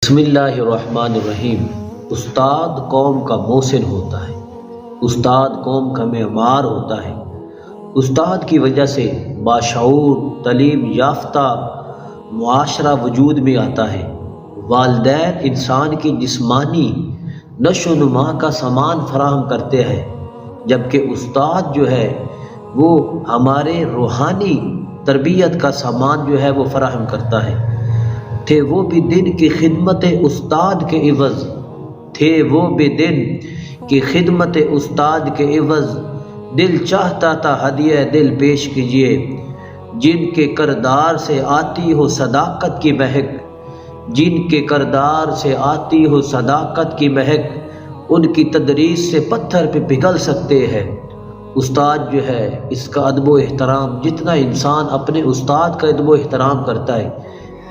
بسم اللہ الرحمن الرحیم۔ استاد قوم کا محسن ہوتا ہے، استاد قوم کا معمار ہوتا ہے۔ استاد کی وجہ سے باشعور تعلیم یافتہ معاشرہ وجود میں آتا ہے۔ والدین انسان کی جسمانی نشو و نما کا سامان فراہم کرتے ہیں، جبکہ استاد جو ہے وہ ہمارے روحانی تربیت کا سامان جو ہے وہ فراہم کرتا ہے۔ تھے وہ بھی دن کی خدمت استاد کے عوض، تھے وہ بھی دن کی خدمت استاد کے عوض، دل چاہتا تھا ہدیہ دل پیش کیجیے، جن کے کردار سے آتی ہو صداقت کی مہک، جن کے کردار سے آتی ہو صداقت کی مہک، ان کی تدریس سے پتھر پہ پگھل سکتے ہیں۔ استاد جو ہے اس کا ادب و احترام، جتنا انسان اپنے استاد کا ادب و احترام کرتا ہے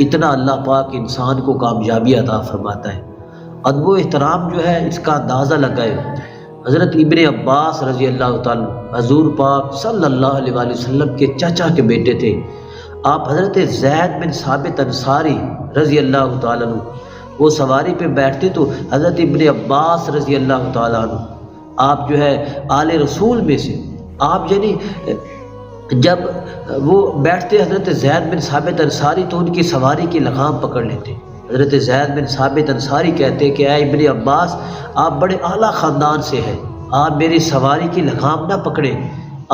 اتنا اللہ پاک انسان کو کامیابی عطا فرماتا ہے۔ ادب و احترام جو ہے اس کا اندازہ لگائے۔ حضرت ابن عباس رضی اللہ تعالیٰ حضور پاک صلی اللہ علیہ وآلہ وسلم کے چچا کے بیٹے تھے۔ آپ حضرت زید بن ثابت انصاری رضی اللہ تعالیٰ عنہ وہ سواری پہ بیٹھتے تو حضرت ابن عباس رضی اللہ تعالیٰ عنہ آپ جو ہے آل رسول میں سے، آپ یعنی جب وہ بیٹھتے حضرت زید بن ثابت انصاری تو ان کی سواری کی لگام پکڑ لیتے۔ حضرت زید بن ثابت انصاری کہتے کہ اے ابن عباس، آپ بڑے اعلیٰ خاندان سے ہیں، آپ میری سواری کی لگام نہ پکڑیں،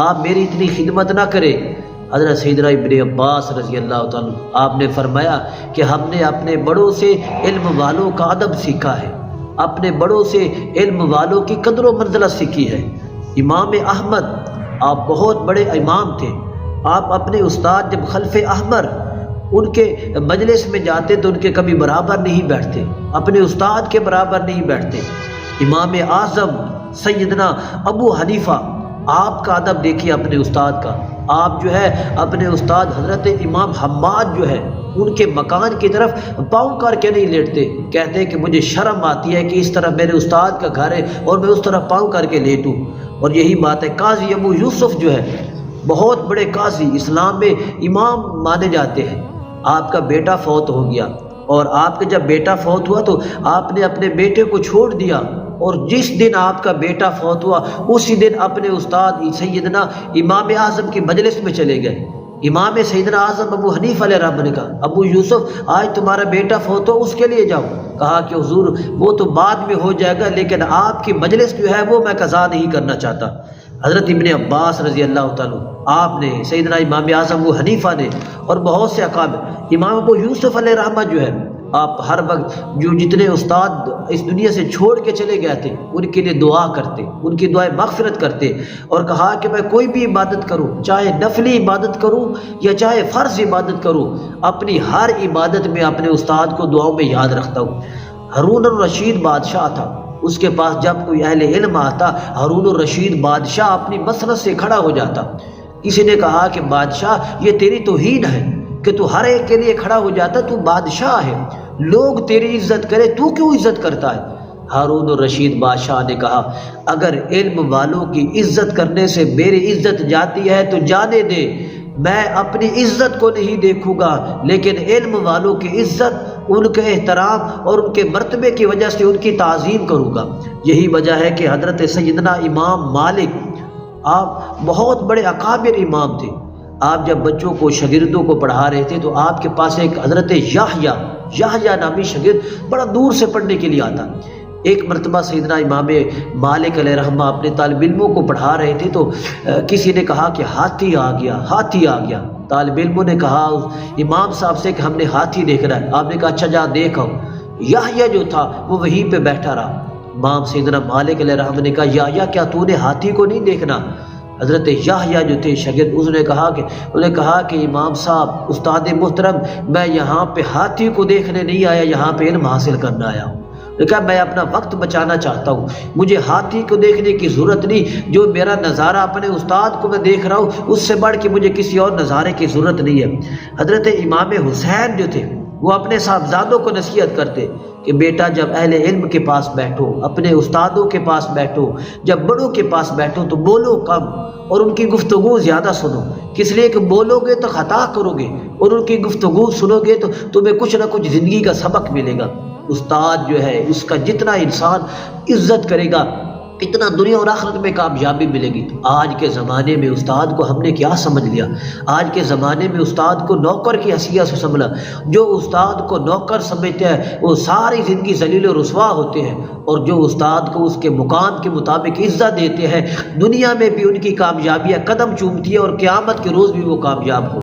آپ میری اتنی خدمت نہ کریں۔ حضرت سیدنا ابن عباس رضی اللہ تعالیٰ آپ نے فرمایا کہ ہم نے اپنے بڑوں سے علم والوں کا ادب سیکھا ہے، اپنے بڑوں سے علم والوں کی قدر و منزلت سیکھی ہے۔ امام احمد آپ بہت بڑے امام تھے، آپ اپنے استاد جب خلف احمر ان کے مجلس میں جاتے تو ان کے کبھی برابر نہیں بیٹھتے، اپنے استاد کے برابر نہیں بیٹھتے۔ امام اعظم سیدنا ابو حنیفہ، آپ کا ادب دیکھیے اپنے استاد کا، آپ جو ہے اپنے استاد حضرت امام حماد جو ہے ان کے مکان کی طرف پاؤں کر کے نہیں لیٹتے، کہتے ہیں کہ مجھے شرم آتی ہے کہ اس طرح میرے استاد کا گھر ہے اور میں اس طرح پاؤں کر کے لیٹوں۔ اور یہی بات ہے قاضی ابو یوسف جو ہے بہت بڑے قاضی اسلام میں امام مانے جاتے ہیں، آپ کا بیٹا فوت ہو گیا اور آپ کا جب بیٹا فوت ہوا تو آپ نے اپنے بیٹے کو چھوڑ دیا، اور جس دن آپ کا بیٹا فوت ہوا اسی دن اپنے استاد سیدنا امام اعظم کی مجلس میں چلے گئے۔ امام سیدنا اعظم ابو حنیفہ علیہ رحمہ نے کہا ابو یوسف آج تمہارا بیٹا فوت ہو اس کے لیے جاؤ، کہا کہ حضور وہ تو بعد میں ہو جائے گا لیکن آپ کی مجلس جو ہے وہ میں قضا نہیں کرنا چاہتا۔ حضرت ابن عباس رضی اللہ تعالیٰ آپ نے، سیدنا امام اعظم ابو حنیفہ نے اور بہت سے اکابر، امام ابو یوسف علیہ رحمہ جو ہے آپ ہر وقت جو جتنے استاد اس دنیا سے چھوڑ کے چلے گئے تھے ان کے لیے دعا کرتے، ان کی دعائیں مغفرت کرتے، اور کہا کہ میں کوئی بھی عبادت کروں، چاہے نفلی عبادت کروں یا چاہے فرض عبادت کروں، اپنی ہر عبادت میں اپنے استاد کو دعاؤں میں یاد رکھتا ہوں۔ ہارون الرشید بادشاہ تھا، اس کے پاس جب کوئی اہل علم آتا ہارون الرشید بادشاہ اپنی مسند سے کھڑا ہو جاتا۔ کسی نے کہا کہ بادشاہ یہ تیری توہین ہے کہ تو ہر ایک کے لیے کھڑا ہو جاتا، تو بادشاہ ہے، لوگ تیری عزت کرے تو کیوں عزت کرتا ہے؟ ہارون الرشید بادشاہ نے کہا اگر علم والوں کی عزت کرنے سے میری عزت جاتی ہے تو جانے دے، میں اپنی عزت کو نہیں دیکھوں گا لیکن علم والوں کی عزت، ان کے احترام اور ان کے مرتبے کی وجہ سے ان کی تعظیم کروں گا۔ یہی وجہ ہے کہ حضرت سیدنا امام مالک آپ بہت بڑے اکابر امام تھے، آپ جب بچوں کو شاگردوں کو پڑھا رہے تھے تو آپ کے پاس ایک حضرت یحییٰ نامی شاگرد بڑا دور سے پڑھنے کے لیے آتا۔ ایک مرتبہ سیدنا امام مالک علیہ رحمہ اپنے طالب علموں کو پڑھا رہے تھے تو کسی نے کہا کہ ہاتھی آ گیا، ہاتھی آ گیا۔ طالب علموں نے کہا امام صاحب سے کہ ہم نے ہاتھی دیکھنا ہے۔ آپ نے کہا اچھا جا دیکھ آؤ۔ یحییٰ جو تھا وہ وہیں پہ بیٹھا رہا۔ امام سیدنا مالک علیہ رحمہ نے کہا یحییٰ کیا تو نے ہاتھی کو نہیں دیکھنا؟ حضرت یحییٰ جو تھے شاگرد انہوں نے کہا کہ امام صاحب استاد محترم میں یہاں پہ ہاتھی کو دیکھنے نہیں آیا، یہاں پہ علم حاصل کرنا آیا ہوں۔ کہا میں اپنا وقت بچانا چاہتا ہوں، مجھے ہاتھی کو دیکھنے کی ضرورت نہیں، جو میرا نظارہ اپنے استاد کو میں دیکھ رہا ہوں اس سے بڑھ کے مجھے کسی اور نظارے کی ضرورت نہیں ہے۔ حضرت امام حسین جو تھے وہ اپنے صاحبزادوں کو نصیحت کرتے کہ بیٹا جب اہل علم کے پاس بیٹھو، اپنے استادوں کے پاس بیٹھو، جب بڑوں کے پاس بیٹھو تو بولو کم اور ان کی گفتگو زیادہ سنو، کس لیے کہ بولو گے تو خطا کرو گے اور ان کی گفتگو سنو گے تو تمہیں کچھ نہ کچھ زندگی کا سبق ملے گا۔ استاد جو ہے اس کا جتنا انسان عزت کرے گا اتنا دنیا اور آخرت میں کامیابی ملے گی۔ تو آج کے زمانے میں استاد کو ہم نے کیا سمجھ لیا؟ آج کے زمانے میں استاد کو نوکر کی حیثیت سے سمجھا۔ جو استاد کو نوکر سمجھتے ہیں وہ ساری زندگی ذلیل و رسوا ہوتے ہیں، اور جو استاد کو اس کے مقام کے مطابق عزت دیتے ہیں دنیا میں بھی ان کی کامیابیاں قدم چومتی ہے اور قیامت کے روز بھی وہ کامیاب ہو